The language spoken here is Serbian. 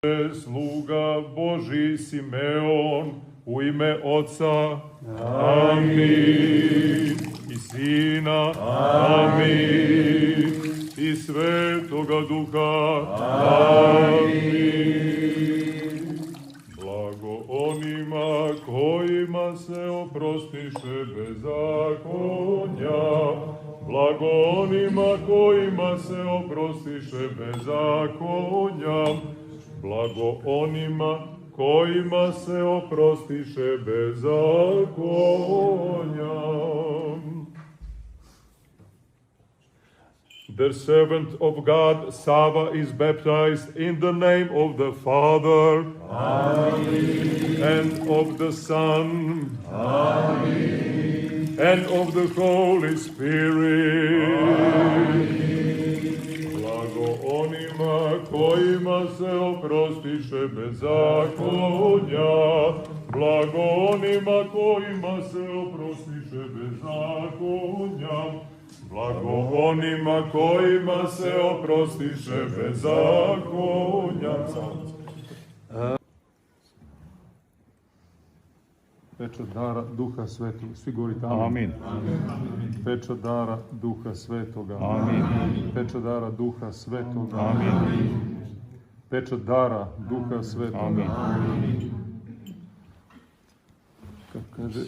Sluga Božji Simeon, u ime Oca, amin, i Sina, amin, i Svetoga Duha, amin. Blago onima kojima se oprostiše bezakonja, blago onima kojima se oprostiše bezakonja, blago onima kojima se oprostiše bezakonja. The servant of God, Sava, is baptized in the name of the Father, amen, and of the Son, amen, and of the Holy Spirit. Amen. Blago onima kojima se oprostiše bezakonja, blago onima kojima se oprostiše bezakonja, blago onima kojima se oprostiše bezakonja. Pečat dara Duha Svetog. Svi govorite amin. Amin. Pečat dara Duha Svetoga. Amin. Pečat dara Duha Svetoga. Amin. Pečat dara Duha Svetoga. Amin. Kad kaže